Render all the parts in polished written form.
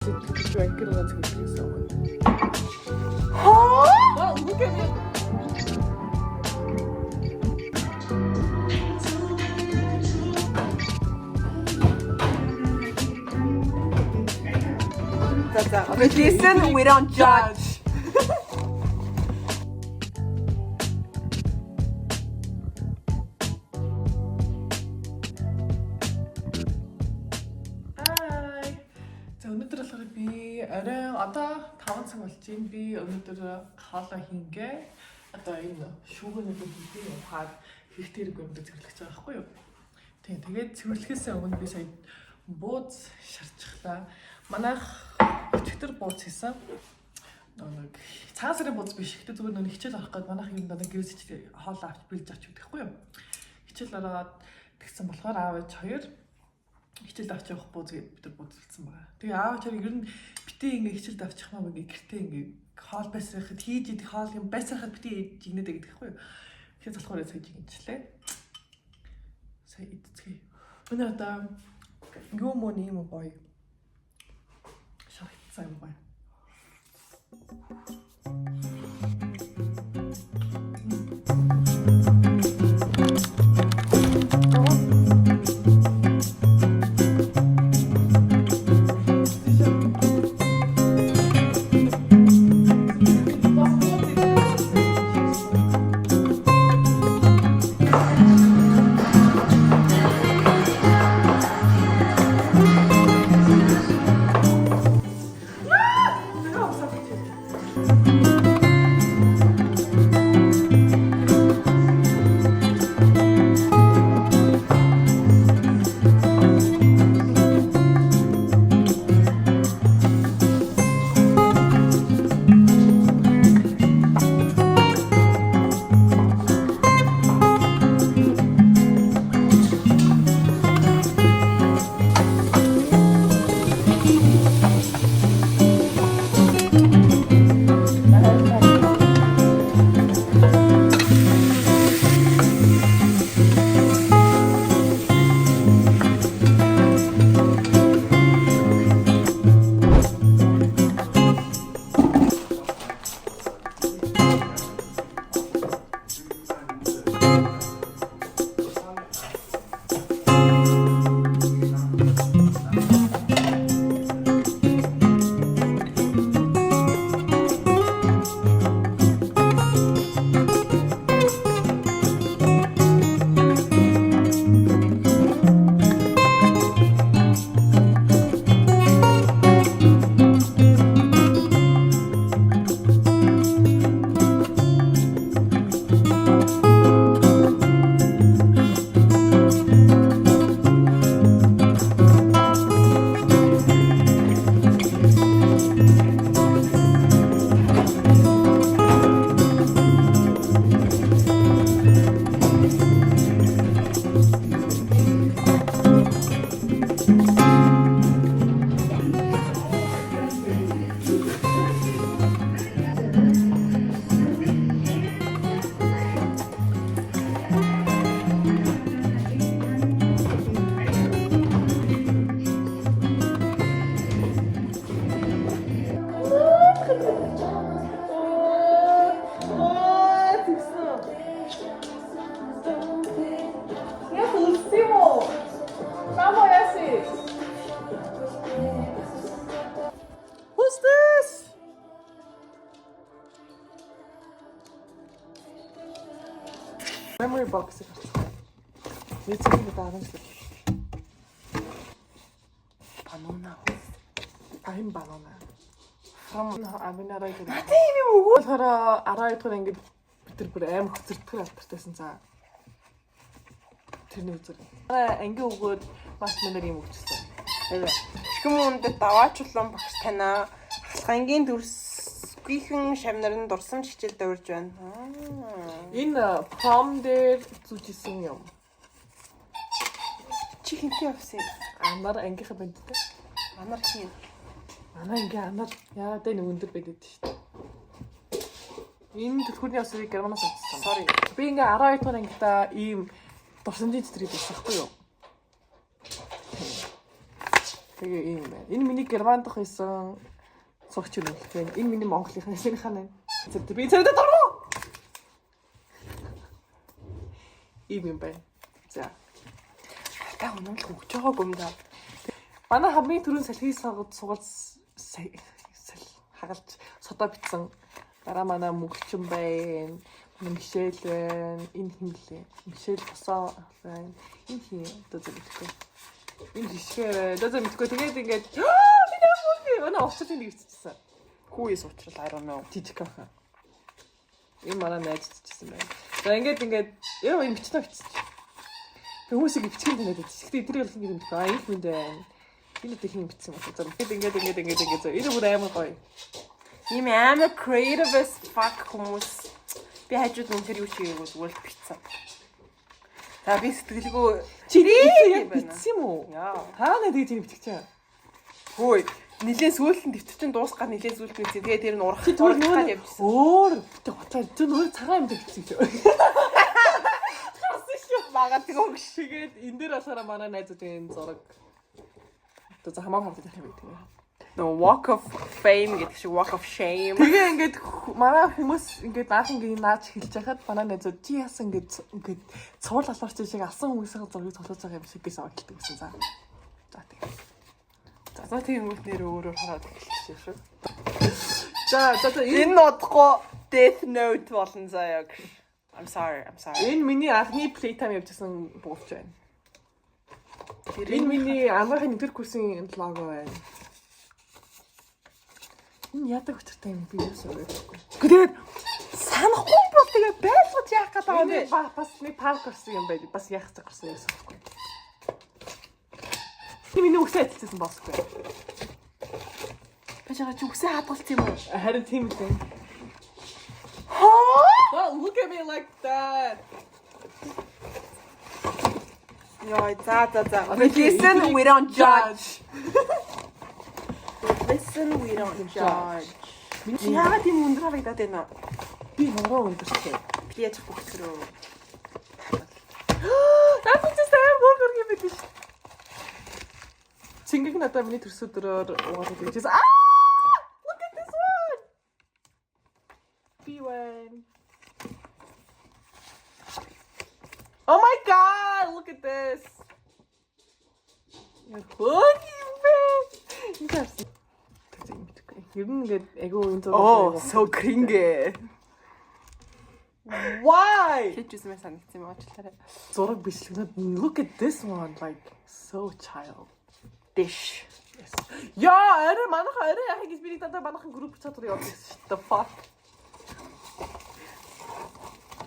Чи ангир ганц гэсэн үг. Хаа? Үгүй ээ. We listen, we don't judge. Хай. За өнөөдөр болохоор би орой одоо 5 цаг болж байна. Би өнөөдөр хоолоо хийнгээ. Одоо энэ шүүгэнүүдийг хийх хаад хэрэгтэй хэрэг юм дээр цэвэрлэж байгаа байхгүй юу? Тэгээд цэвэрлэхээс өмнө би сая бууз шарчихлаа. Манайх өчигдөр бууз хийсэн. Нэг цагаан сарын бууз биш. Гэтэ зүгээр нэг хичээл орох гээд манайх юм даа гэрээс хоолоо авч бэлж авч байхгүй юу? Хичээл ороод тэгсэн болохоор аав ээж хоёр хичээл авч явах бууз гээд бид нар бууцлсан байгаа. Тэгээ аав чарыг ер нь битээ ингээ хичээл авчих маа ингээ гэртээ ингээ хоол байсахад хийж идэх хоол юм байсахад битээ жигнэдэ гэдэг байхгүй юу. Тэгэхээр болохоор сая жигнэжлээ. Сая идцгээ. Өнөө одоо юу мөн юм гоё. Шархицсан юм гоё. Who's this? Memory box. Нэг зүйл даасан шүү. Банана. I'm banana. From Aminara гэдэг. Тийм юм уу? Тэгэхээр 12 дахь ангид бид нар бүр аим хөцөрдгөр алтартайсан цаа. Тэрний үзэр. Ангийн өгөөд маш мэнэр юм өгчсөн. Чихэн мөндөд даваачлан багш танаа хангийн төрсгийнхэн шамнарын дурсамж хичээлд урьж байна. Энэ prom дээр зүжсэн юм. Чи хинтээ явсан? Амар ангийнхаа бандтай. Амар хин. Манай ингээ амар яа дэ нэг өндөр байдаг шүү дээ. Энэ төлхөрний осыг германаас авчихсан. Sorry. Би ингээ 12 дахь ангидаа ийм дурсамжийн цэцрийг байсан хгүй юу? Тэгээ ийм байна. Энэ миний Германд дах байсан сурч юм байна. Энэ миний Монголынхаа нэсийнхаа байна. Би цаадаа дургу. Ийм юм байна. За. Та өнөөл хөгж байгаагүй юм да. Манай хамгийн түрүүн салхи сугалж хагалж содоо битсэн. Дараа манай мөнгөлчин байна. Мишель байна. Энэ хинлээ. Мишель босоо байна. Энэ хин одоо зөвхөн. Энэ жишээ доза мэдгүй тэгээд ингээд манай уцалтын нэг иччихсэн. Хүүес уучрал I don't know. Жижиг хаа. Энэ манай найз иччихсэн байна. За ингээд яа энэ бичнэ биччих. Тэг хүмүүсийг бичгэн танаад биччих. Гэтэ эдрийг л ингэ мэдгүй. Их мэд байна. Энэ их юм бичсэн байна. За ингээд зөө. Энэ бүр амар гоё. Ийм амар creative as fuck хүмүүс. Би хажууд үнээр юу хийгээгүй зүгээр бичсэн. За би сэтгэлгүй чирээ бичсэн юм уу? Яа. Та нэ тэгээд тийм биччихэ. Хөөе. Нилээ сүүлд нь төвччин дуусгаад нилээ сүүлд бичсэн. Тэгээд тэр нь урах гад явчихсан. Өөр тэр нөр цагаан юм бичсэн шүү. Магадгүй өгш. Тэгээд энэ дээр болохоор манай найзуудын зураг. Одоо за хамаагүй хавтаж явах юм тийм. No walk of fame гэдэг шиг walk of shame. Тэгээ ингээд манай хүмүүс ингээд наах ингээд наач хэлж байхад манай найзууд чи яасан ингээд цуул алуурч шиг алсан хүмүүсийн зургийг тоглож байгаа юм шиг гэсэн ойлголт гэсэн за. За тэгээ. За тийм үгнэр өөрөөр хараад эхэлчихсэн шүү. За энэ нотго Death Note болон заяа. I'm sorry. Энэ миний анхны playtime явуулсан буулч байна. Энэ миний амрахын нэгдүгээр курсын лого байна. Энэ яадаг өчтэй юм би юу соёлгүй. Тэгээд санахгүй бол тэгээ байлгаж яах гэдэг юм бэ? Бас нэг парк орсон юм байли. Бас яах цаг гарсан юм санахгүй. Миний үгсээ хэлчихсэн босгүй. Бачаа чи үгсээ хадгалсан юм уу? Харин тийм үү. Oh, look at me like that. Яа, за. Listen, we don't judge. Listen, we don't judge. Чи яагаад тийм өндөр харагдаад байна? Би нуруу өндөртэй. Би яаж бүгдрөө. Наад чи сайн бургер юм биш. Чингэг надаа миний төрсөдрөөр уугаад байжээс. Look at this one. B1. Oh my god, look at this. Oh, so cringe. Why? Хичээсмээ санагдсан юм аачлаарай. Зураг бичлэгнүүд look at this one like so childish. Yes. Яа, арай манайха арай яхаг избирийг дандаа манайхан групп чатар явуулсан шүү. The fuck.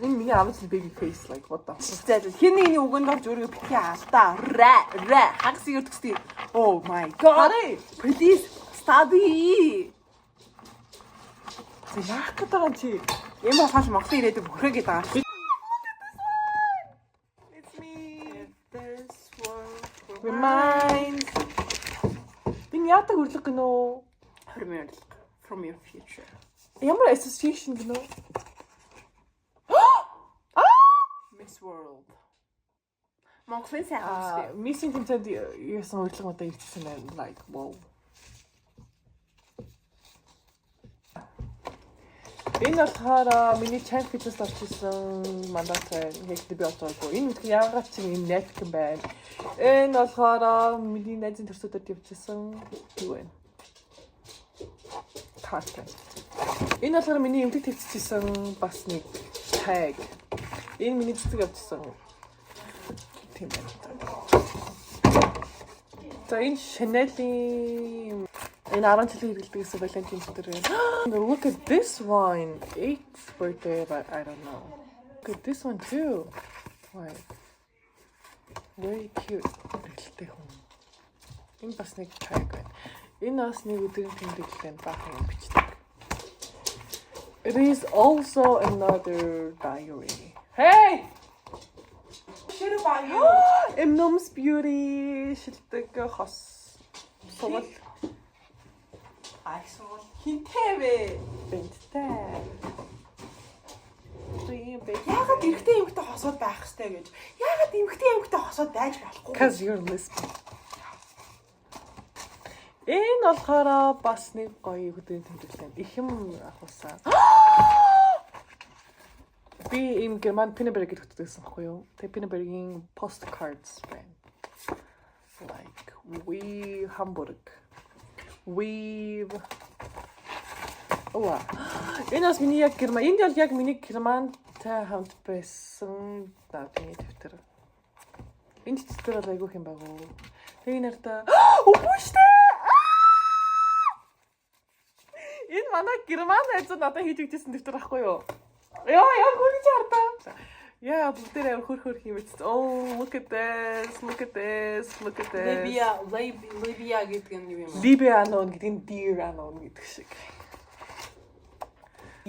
Энэ миний авч baby face like what the fuck. Хин нэгний үгэнд орж өөрийгөө битгий алдаа. Ра хагас игээр төстэй. Oh my god. Please study. Яах гэдэг юм чи? Энэ болохоос Монголын ирээдүйг бөхрөө гэдэг байгаа. It's me. This one Reminds. Би яадаг үрлэг гинөө? From your future. Ямар association гинөө? Miss World. Монголын сайн хүмүүстэй. Missing тэмцээд яасан урилгуудаа ирчихсэн байна. Like wow. Энэ болохоор миний champ fitness орчихсон мандат байна. Яг би бодоогүй. Энэ яагаад ч юм напkin байна. Энэ болохоор миний найзын төрсөдөд явчихсан юу вэ? Карт. Энэ болохоор миний эмгэг тавьчихсан бас нэг tag. Энэ миний цэцэг явчихсан. Тийм байна. За энэ Chanel-ийн энэ 10 жилийн хэрэглэдэг гэсэн Valentine өдөр байна. Look at this one. 8th birthday, but I don't know. Look at this one too. Why? Very cute. Хэрэглэдэг хүн. Энэ бас нэг tag байна. Энэ бас нэг өдрийн тэмдэглэлтэй баахан юм бичдэг. It is also another diary. Hey! Share about you. Emnom's Beauty шилдэг хос. Сугал. Айсуул. Хинтэй вэ? Бэнттэй. Яагаад эрэгтэй эмэгтэй хосоод байх хэвтэй гэж? Яагаад эмэгтэй эмэгтэй хосоод байж болохгүй? Because you're lesbian. Энэ болохоор бас нэг гоё өдрийн тэмдэглэл. Их юм авахсан. Би им герман пинеберг гэдэгсэн байхгүй юу? Тэгээ пинебергийн postcards байна. Like we Hamburg. We Уа. Энэ бас миний яг герман. Энд бол яг миний германтай хамт байсан даадын дэвтэр. Энэ дэвтэр бол айгүйх юм баг уу. Тэгээ нэртэ үгүй штэ. Энэ манай герман найз надад хийж өгчсэн дэвтэр байхгүй юу? Яа гүрий чартаа. Яа бүгдээ хөр хиймэц. Oh, look at this. Look at this. Look at this. Libya гэдэг нь юм. Libya anon гэдэг нь dear anon гэдэг шиг.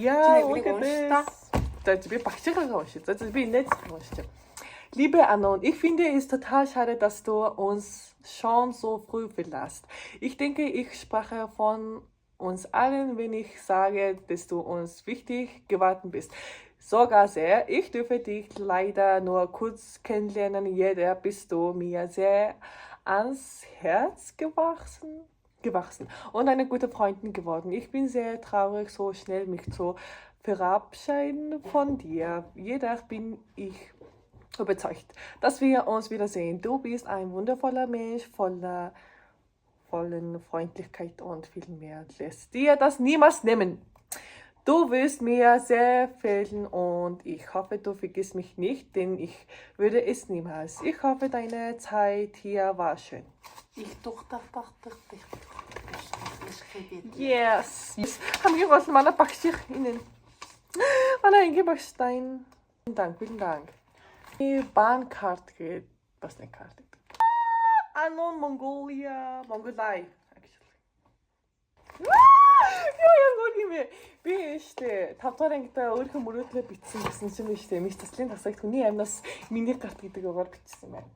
Яа, look at this. Das би багчаагаа уншиж. За би net уншиж. Liebe Anon, ich finde es total schade, dass du uns schon so früh verlässt. Ich denke, ich spreche von uns allen, wenn ich sage, dass du uns wichtig geworden bist. Sogar sehr. Ich dürfe dich leider nur kurz kennenlernen. Jeder bist du mir sehr ans Herz gewachsen und eine gute Freundin geworden. Ich bin sehr traurig, so schnell mich zu verabschieden von dir. Jedoch bin ich überzeugt, dass wir uns wiedersehen. Du bist ein wundervoller Mensch, vollen Freundlichkeit und viel mehr. Lässt dir das niemals nehmen. Du wirst mir sehr fehlen und ich hoffe, du vergisst mich nicht, denn ich würde es niemals. Ich hoffe, deine Zeit hier war schön. Yes. Хамгийн гол нь манай багш их энэ. Манай ингийн багштай. Vielen Dank. Bahncard geht бас нэг карт. Anon Mongolia, Mongolei actually. Яа гоо юм бэ? Би штэ 5 дахь ангида өөрийнхөө мөрөөдлөө бичсэн гэсэн чинь штэ мис таслын тасагт хүний амнаас миний карт гэдэг өгөр бичсэн байна.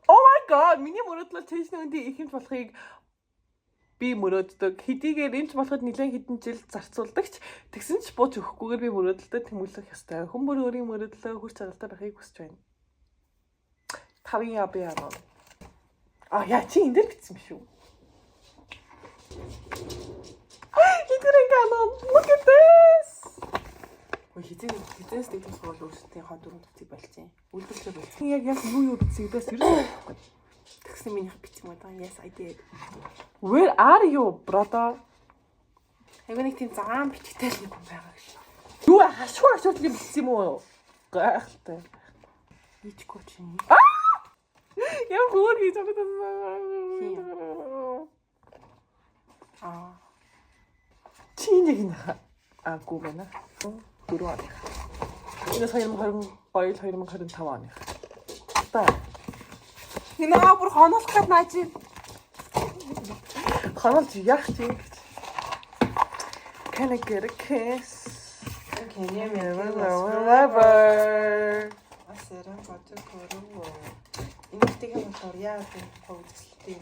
Oh my god, миний мөрөөдлөө чэйшний үндий их юмч болохыг би мөрөөддөг. Хэдийгээр эмч болоход нэлээд хэдэн жил зарцуулдагч тэгсэн ч бууж өгөхгүйгээр би мөрөөдөлтөд тэмүүлэх ёстой. Хүн бүр өөрийн мөрөөдлөө хүрч чадaltaй байхыг хүсэж байна. Тавын яа бэ аа. Яа чи энэ дээр бичсэн шүү. Look at this. Хизээс тэгэх бол өөрсдийн хоо дөрөв төцийг болчихсон. Үйлдвэрлэлээ болчихсон. Яг юу бичсэн гэдээс ерөөсөө байхгүй. Тэгсэн минийх бичсэн маа. Yes, I did. Where are you, brother? Айгүй нэг тийм заан бичгтэй л нэг юм байгаа гэж. Юу хашуур бичсэн юм уу? Гайхалтай. Ичгүй чинь. Яа гоор хийж байгаа. Чи нэг нэ. Гүү байна. 4 он. Энэ 2022-2025 оны. Та. Энэ бүр хонолох гээд наа чи. Хонолж яах чи? Can I get a kiss? Okay, never. Асэрэн бодож көрөө. Энэ ихтэйг болохоор яа гэв хөвдөлтэй.